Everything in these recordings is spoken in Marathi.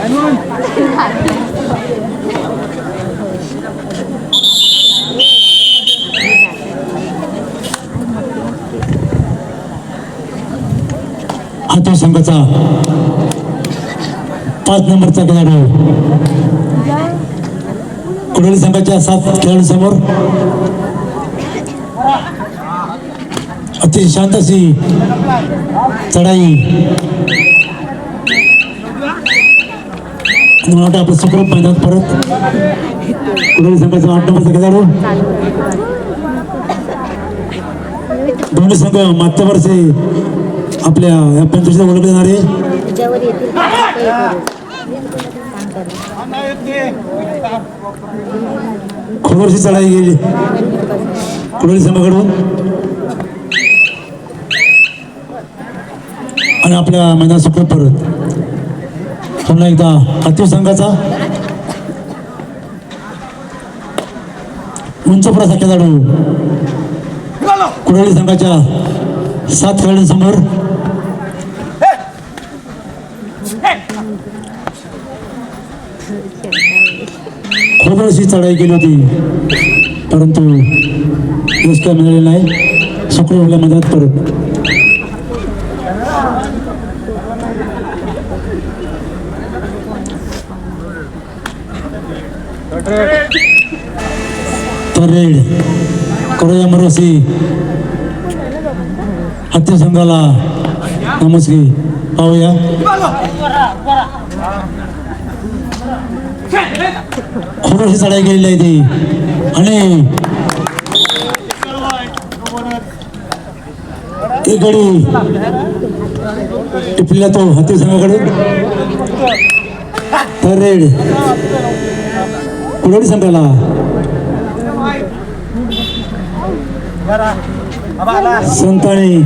हातू संघाचा 5 नंबरचा खेळाडू कुडोली संघाच्या 7 खेळाडूंसमोर अतिशय शांत अशी चढाई आपलं सुखरूप मैदान परत कुडोली संघाचा 8 नंबरचा खेळाडू दोन्ही संघ मागच्या आपल्या या पंचवीसला ओळखले जाणारे खोबरची चढाई गेली कुडोली संघाकडून आणि आपल्या मैदान सुखरूप परत पुन्हा एकदा हातू संघाचा उंच प्रसा खेळाडू कुडोली संघाच्या 7 खेळाडूंसमोर खोबरशी चढाई केली होती परंतु यश काय मिळाले नाही सुखरूप मदत परत रेड करूया मरोसी हाती संघाला नमस्कार पाहूया खोबरशी चढाई केलेली आहे ती आणि एक गडी टिपलेला तो हाती संघाकडून तर रेड कुडोली संघाला संतांनी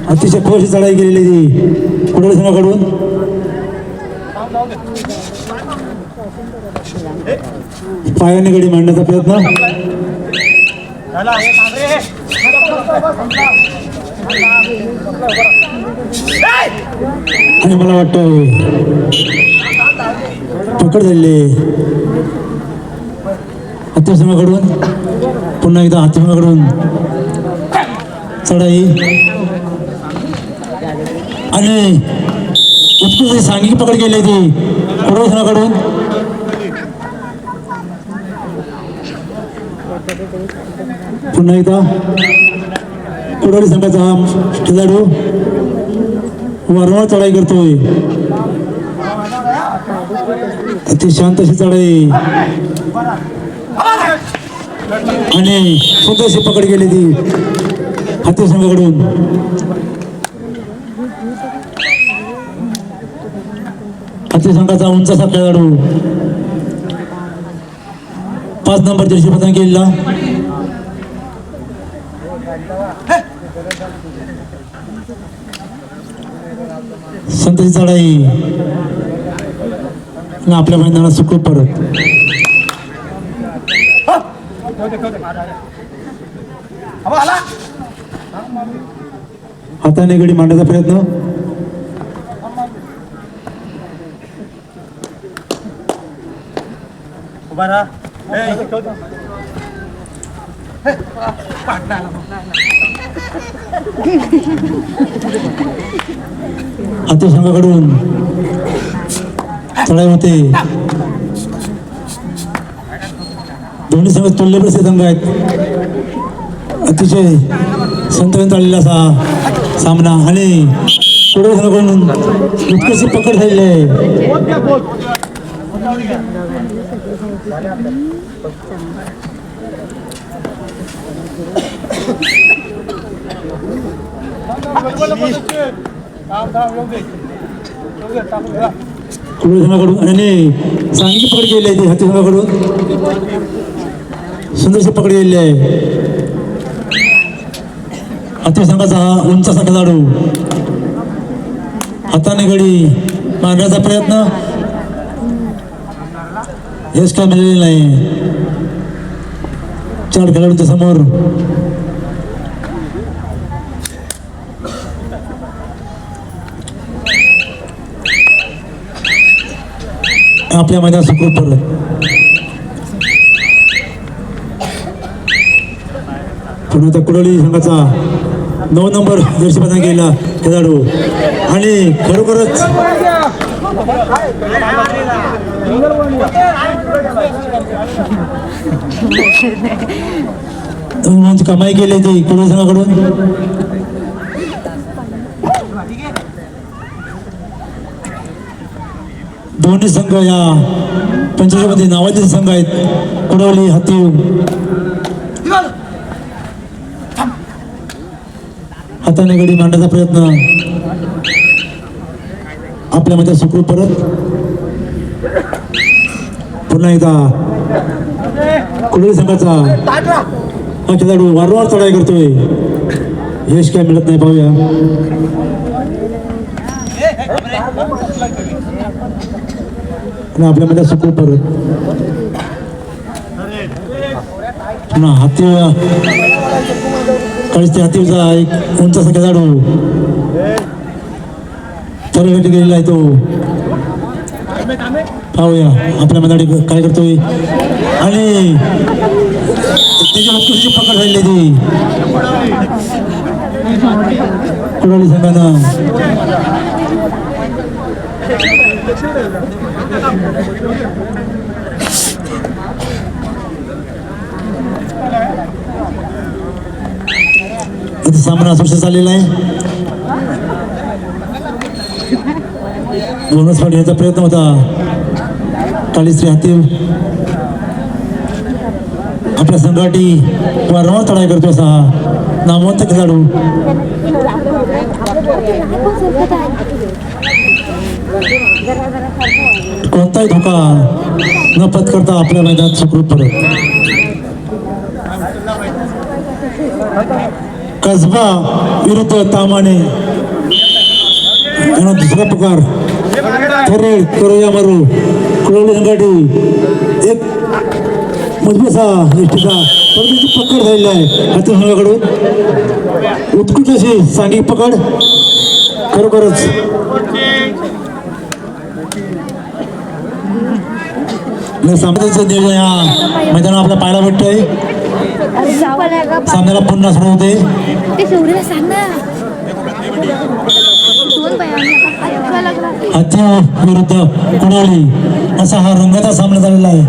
अतिशय खोशी चढाई केलेली ती कुडोली संघाकडून पायाने गडी मांडण्याचा प्रयत्न आणि मला वाटतं पकड झालेली हातीसंघाकडून पुन्हा एकदा हातीसंघाकडून चढाई आणि उत्कृष्ट सांघिक पकड केली ती कुडोली संघाकडून पुन्हा एकदा कुडोली संघाचा हा खेळाडू वारंवार चढाई करतोय अति शांत अशी चढाई आणि सुंदरशी पकड केली ती हाती संघाकडून हाती संघाचा उंच असा खेळाडू 5 नंबर जर्सी प्रदान केलेला संतची चढाई आपल्या मैदानात सुखरूप परत हाताने गडी मांडण्याचा प्रयत्न हाती संघाकडून चढाई होते दोन्ही संघ तुल्यप्रसिद्ध संघ आहेत अतिशय संतुलन चाललेला असा सामना आणि कुडोली संघाकडून उत्कृष्ट पकड झालेली आहे कुडोली संघाकडून आणि सांघिक पकड केलेली आहे ती हाती संघाकडून सुंदरशी पकड केलेली आहे हाती संघाचा हा उंच असा खेळाडू हाताने गडी मारण्याचा प्रयत्न यश काय मिळालेलं नाही 4 खेळाडूंच्या समोर आपल्या मैदानात सुखरूप परत. पुन्हा त्या कुडोली संघाचा 9 नंबर जर्सी बदल केला खेळाडू आणि खरोखरच कमाई केली ती कुडोली संघाकडून. दोन्ही संघ या पंचवीसमध्ये नावाचे संघ आहेत. कुडवली हाती हाताने गडी मांडण्याचा प्रयत्न आपल्यामध्ये सुखरूप परत. पुन्हा एकदा कुडवली संघाचा हा खेळाडू वारंवार चढाई करतोय. यश काय मिळत नाही, पाहूया. आपल्यामध्ये सुखरूप परत. पुन्हा हाती कळीस हातीचा एक उंच असा खेळाडू चरगटी गेलेला आहे तो. पाहूया आपल्या मध्ये काय करतोय आणि त्याची उत्कृष्ट पकड झालेली ती कुडवली संघानं. इथे सामना सुरक्षित चाललेला आहे. बोनस पॉईंट घ्यायचा प्रयत्न होता कालीश्री हाती. आपल्या संघाटी वारंवार चढाई करतो असा नामवंत खेळाडू. कोणताही धोका न पत्करता आपल्या मैदानात सुखरूप परत. कसबा विरुद्ध तामाने यांना दुसरा पुकार. थोरेड करूया मारू कुडवली संघाटी एक मजबूत निष्ठेचा परंतु पकड झालेली आहे हाती संघाकडून. उत्कृष्ट अशी सांघिक पकड खरोखरच. सामन्याचं नियोजन या मैदानात आपल्या पाहायला भेटतंय. सामन्याला पुन्हा सुरू होते. हाती विरुद्ध कुडवली असा हा रंगाचा सामना झालेला आहे.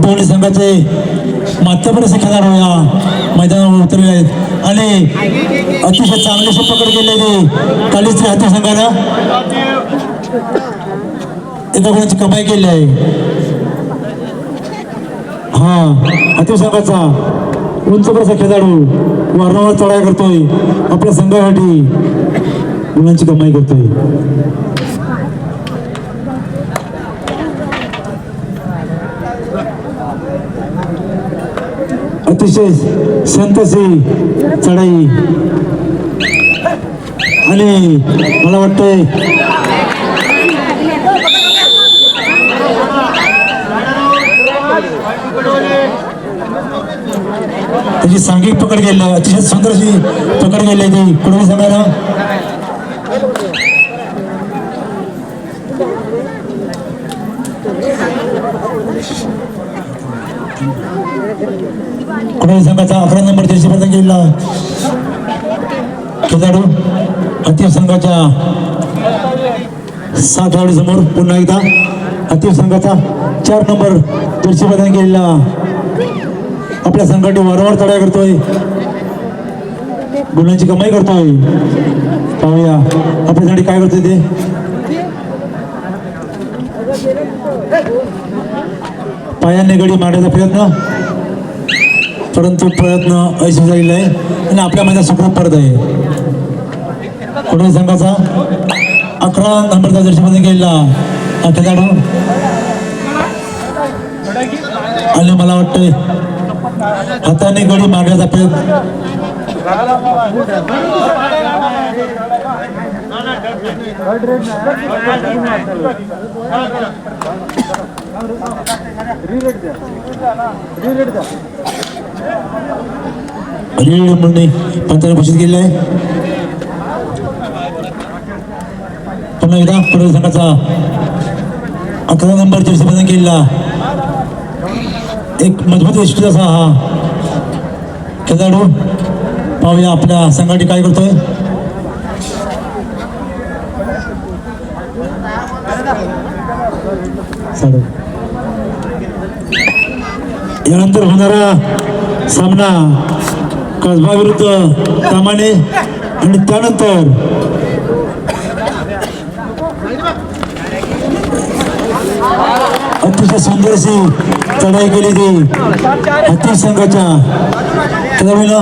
दोन्ही संघाचे माध्यमपूर्ण खेळाडू या मैदानावर उतरले आहेत आणि अतिशय चांगलीशी पकड केली आहे कालीश्री हाती संघानं. एका गुणाची कमाई केली आहे. हा हाती संघाचा उंच प्रसा खेळाडू वारंवार चढाई करतोय. आपल्या संघासाठी गुणांची कमाई करतोय. अतिशय संतसी चढाई आणि मला वाटतंय त्याची सांघिक पकड गेली. अतिशय सुंदर अशी पकड गेली ती कुडवली संघाला. कुडवली संघाचा 11 नंबर जर्सी बदल गेला खेळाडू हाती संघाच्या 7 खेळाडू समोर. पुन्हा एकदा हाती संघाचा 4 नंबर जर्सी बदल गेला. आपल्या संघाने वारंवार चढाई करतोय. गुणांची कमाई करतोय. पाहूया आपल्यासाठी काय करतोय ते. पायाने गडी मारण्याचा प्रयत्न परंतु प्रयत्न ऐशी झालेला आहे आणि आपल्या मैदानात सुखरूप परत आहे. कुडवली संघाचा 11 नंबरचा जर्सी मध्ये गेला हा खेळाडू आणि मला वाटतंय हाताने गडी मारण्याचा प्रयत्न. पंचाने घोषित केलेला आहे. पुन्हा एकदा कडोली संघाचा 11 नंबर जर्सी बदल केलेला एक मजबूत यशस्वी असा हा खेळाडू. पाहूया आपल्या संघाने काय करतोय. यानंतर होणारा सामना कसबा विरुद्ध कामाने आणि त्यानंतर अतिशय सुंदरशी चढाई केली ती हत्ती संघाच्या खेळाडूला.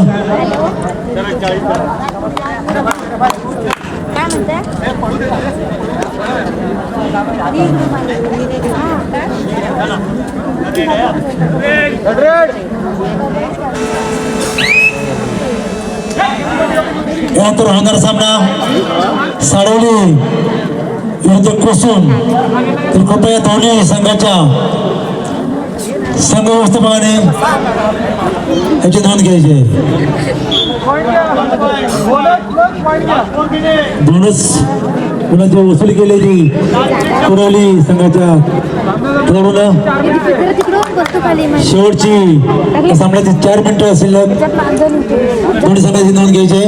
यानंतर होणारा सामना साडवली विरुद्ध कोसून. तर कृपया दोन्ही संघाच्या संघ व्यवस्थापकाने याची नोंद घ्यायची. दोनच कुणाची वसूल केलेली कुडवली संघाच्या खेळाडूला. शेवटची सामन्याची 4 मिनिटं असेल. दोन्ही संघाची नोंद घ्यायची.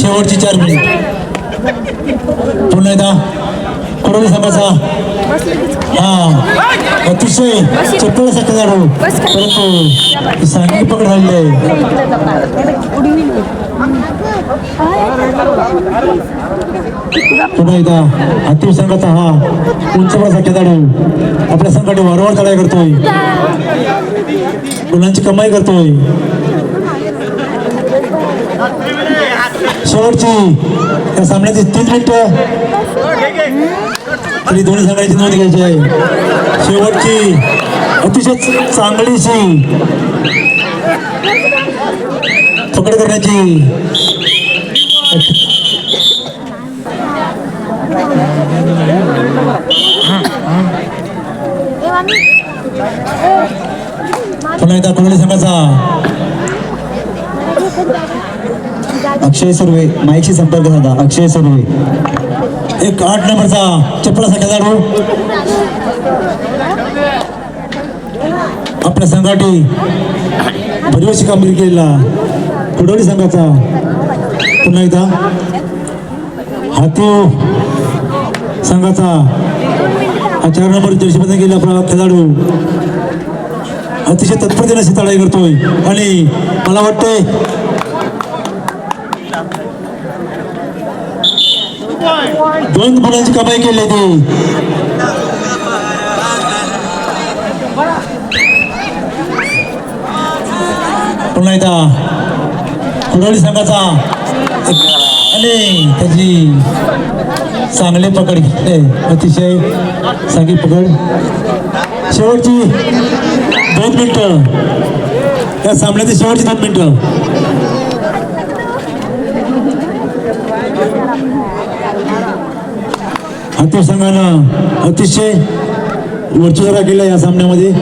शेवटची 4 मिनिट. पुन्हा एकदा कुडवली संघाचा अतिशय चप्पल असा खेळाडू परंतु सांगी पकड राहिली आहे. पुन्हा एकदा हत्ती संघाचा हा उंचवडाचा खेळाडू आपल्या संघाने वारंवार चढाई करतोय. गुणांची कमाई करतोय. शेवटची या सामन्याची 3 मिनिटं तरी दोन्ही संघाची नोंद घ्यायची आहे. शेवटची अतिशय चांगलीशी पकड करण्याची पुन्हा एकदा कुडवली संघाचा अक्षय सुर्वे माईकशी संपर्क साधा. अक्षय सुर्वे एक 8 नंबरचा चप्पलाचा खेळाडू आपल्या संघाटी भरवशी कामगिरी केलेला कुडवली संघाचा. पुन्हा एकदा हाती संघाचा 4 नंबर जर्सी बदल केलेला आपला खेळाडू अतिशय तत्परतेने अशी चढाई करतोय. आणि मला वाटतंय दोन गुणांची कमाई केली ती. पुन्हा एकदा कुडवली संघाचा आणि त्याची चांगले पकड घेतले. अतिशय चांगली पकड. शेवटची 2 मिनिटं या सामन्याची शेवटची 2 मिनिटं. हत्ती संघानं अतिशय वर्चस्व केलं या सामन्यामध्ये.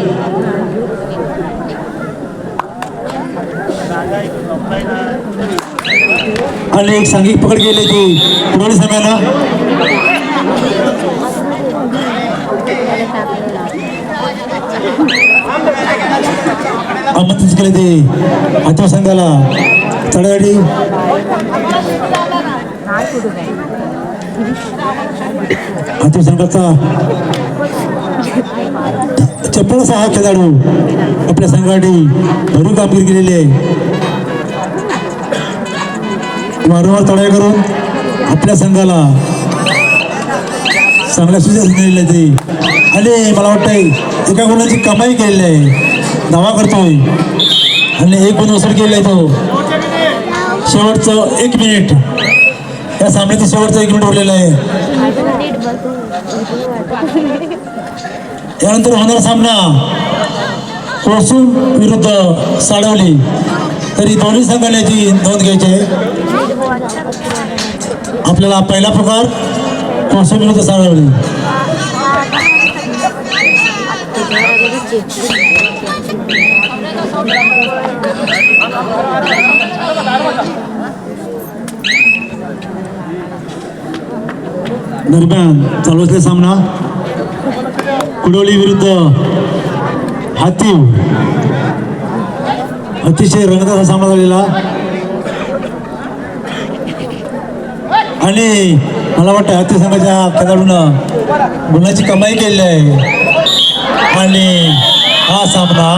आणि एक सांघिक पकड केली ती कुडवली संघानं. आमंत्रित केले ते हत्ती संघाला चढाई. हत्ती संघाचा चप्पल असा हा खेळाडू आपल्या संघाने भरीव कामगिरी केलेली आहे. वारंवार चढाई करून आपल्या संघाला चांगल्या सुविधा दिलेल्या ते. आणि मला वाटतंय एका गुणाची कमाई केलेली आहे. दावा करतोय आणि 1 गुण वसूल केलेला आहे तो. शेवटचं 1 मिनिट या सामन्याचं शेवटचं 1 मिनिट उरलेलं आहे. यानंतर होणारा सामना कोसून विरुद्ध साडवली. तरी दोन्ही संघाने याची नोंद घ्यायची आहे. आपल्याला पहिला प्रकार कोसून विरुद्ध साडवली. दरम्यान चालू असलेला सामना कुडोली विरुद्ध हातीव, अतिशय रंगदार सामना झालेला आणि मला वाटतं हाती संघाच्या खेळाडूनं गुणाची कमाई केली आहे आणि हा सामना